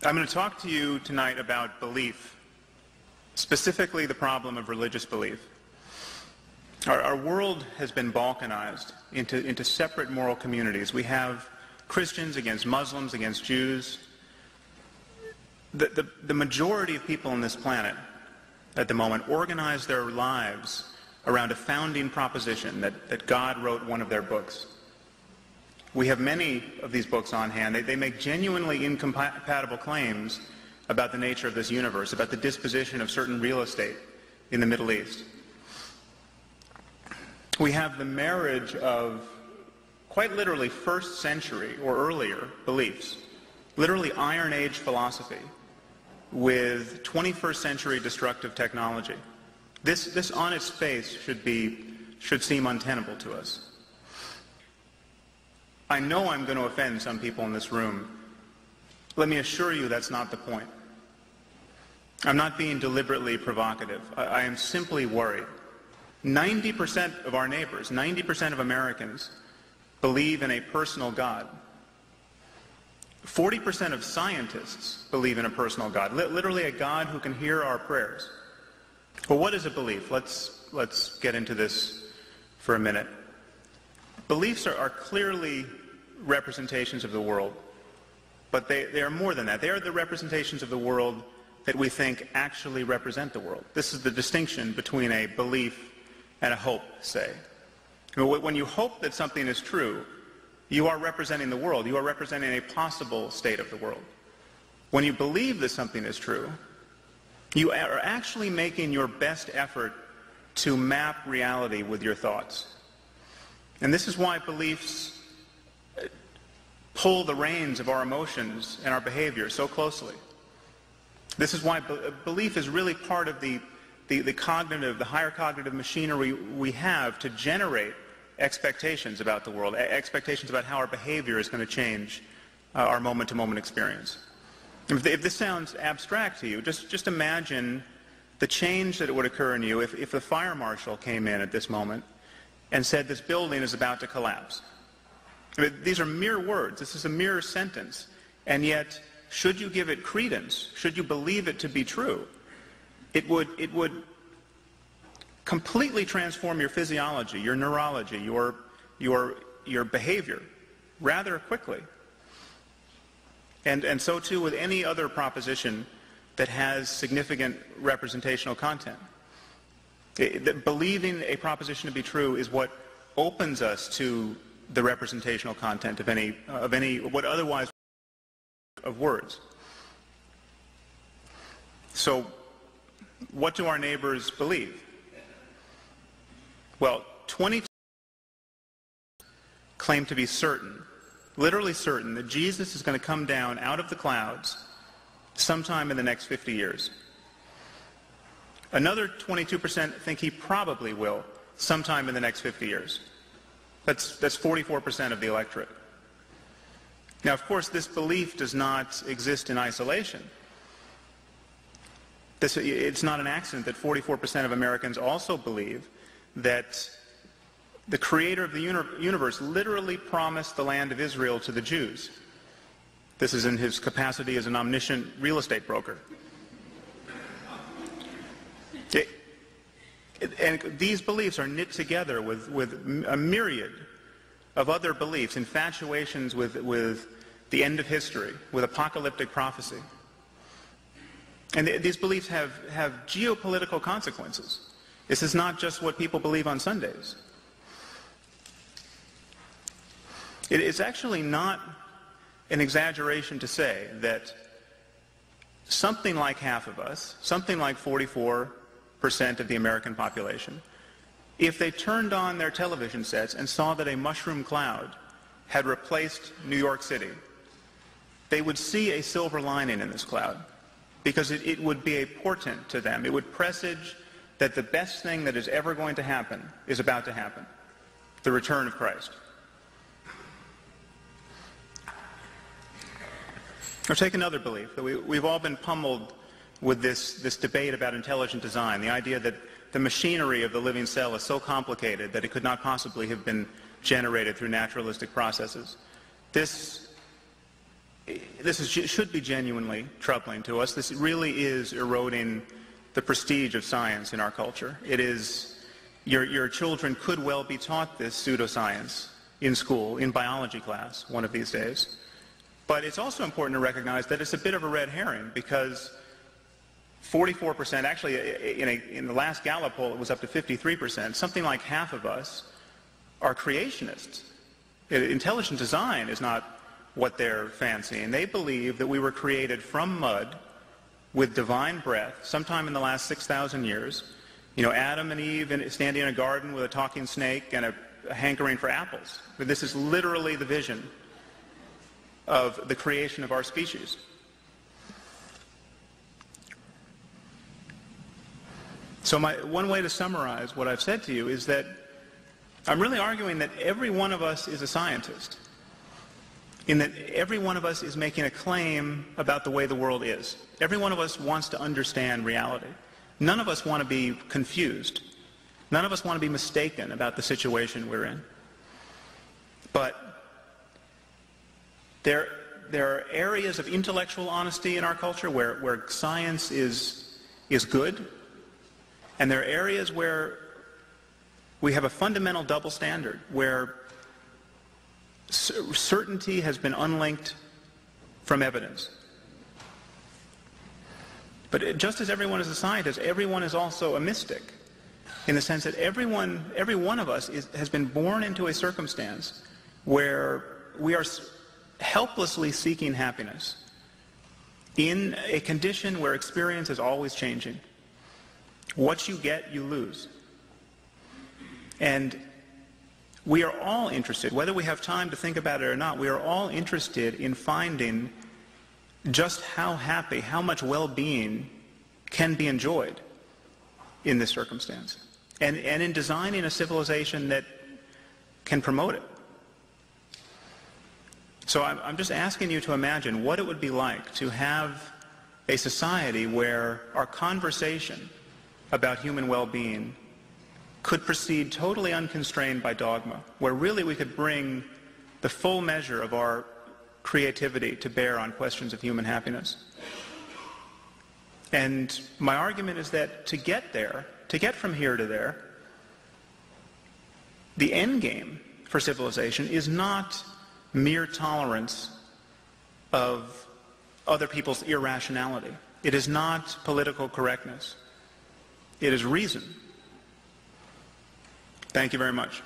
I'm going to talk to you tonight about belief, specifically the problem of religious belief. Our world has been balkanized into separate moral communities. We have Christians against Muslims, against Jews. The majority of people on this planet at the moment organize their lives around a founding proposition that God wrote one of their books. We have many of these books on hand. They make genuinely incompatible claims about the nature of this universe, about the disposition of certain real estate in the Middle East. We have the marriage of quite literally first century or earlier beliefs, literally Iron Age philosophy, with 21st century destructive technology. This on its face should seem untenable to us. I know I'm going to offend some people in this room. Let me assure you that's not the point. I'm not being deliberately provocative. I am simply worried. 90% of our neighbors, 90% of Americans believe in a personal God. 40% of scientists believe in a personal God, literally a God who can hear our prayers. Well, what is a belief? Let's get into this for a minute. Beliefs are clearly representations of the world, but they are more than that. They are the representations of the world that we think actually represent the world. This is the distinction between a belief and a hope, say. When you hope that something is true, you are representing the world. You are representing a possible state of the world. When you believe that something is true, you are actually making your best effort to map reality with your thoughts. And this is why beliefs pull the reins of our emotions and our behavior so closely. This is why belief is really part of the higher cognitive machinery we have to generate expectations about the world, expectations about how our behavior is going to change our moment-to-moment experience. If this sounds abstract to you, just imagine the change that would occur in you if the fire marshal came in at this moment and said this building is about to collapse. I mean, these are mere words. This is a mere sentence. And yet, should you give it credence, should you believe it to be true, it would completely transform your physiology, your neurology, your behavior rather quickly. And so too with any other proposition that has significant representational content. Believing a proposition to be true is what opens us to the representational content of any what otherwise of words. So, what do our neighbors believe? Well, 22 claim to be certain, literally certain, that Jesus is going to come down out of the clouds sometime in the next 50 years. Another 22% think he probably will sometime in the next 50 years. That's 44% of the electorate. Now, of course, this belief does not exist in isolation. It's not an accident that 44% of Americans also believe that the creator of the universe literally promised the land of Israel to the Jews. This is in his capacity as an omniscient real estate broker. And these beliefs are knit together with a myriad of other beliefs, infatuations with the end of history, with apocalyptic prophecy. And these beliefs have geopolitical consequences. This is not just what people believe on Sundays. It is actually not an exaggeration to say that something like half of us, something like 44% of the American population, if they turned on their television sets and saw that a mushroom cloud had replaced New York City, they would see a silver lining in this cloud, because it would be a portent to them. It would presage that the best thing that is ever going to happen is about to happen, the return of Christ. Or take another belief, that we've all been pummeled with this debate about intelligent design, the idea that the machinery of the living cell is so complicated that it could not possibly have been generated through naturalistic processes. This should be genuinely troubling to us. This really is eroding the prestige of science in our culture. It is, your children could well be taught this pseudoscience in school, in biology class, one of these days. But it's also important to recognize that it's a bit of a red herring, because 44%, actually in the last Gallup poll it was up to 53%, something like half of us are creationists. Intelligent design is not what they're fancying. They believe that we were created from mud with divine breath sometime in the last 6,000 years. You know, Adam and Eve standing in a garden with a talking snake and a hankering for apples. But this is literally the vision of the creation of our species. So one way to summarize what I've said to you is that I'm really arguing that every one of us is a scientist, in that every one of us is making a claim about the way the world is. Every one of us wants to understand reality. None of us want to be confused. None of us want to be mistaken about the situation we're in. But there are areas of intellectual honesty in our culture where science is good, and there are areas where we have a fundamental double standard, where certainty has been unlinked from evidence. But just as everyone is a scientist, everyone is also a mystic, in the sense that every one of us has been born into a circumstance where we are helplessly seeking happiness in a condition where experience is always changing. What you get, you lose. And we are all interested, whether we have time to think about it or not, we are all interested in finding just how happy, how much well-being can be enjoyed in this circumstance, and in designing a civilization that can promote it. So I'm just asking you to imagine what it would be like to have a society where our conversation about human well-being could proceed totally unconstrained by dogma, where really we could bring the full measure of our creativity to bear on questions of human happiness. And my argument is that to get there, to get from here to there, the end game for civilization is not mere tolerance of other people's irrationality. It is not political correctness. It is reason. Thank you very much.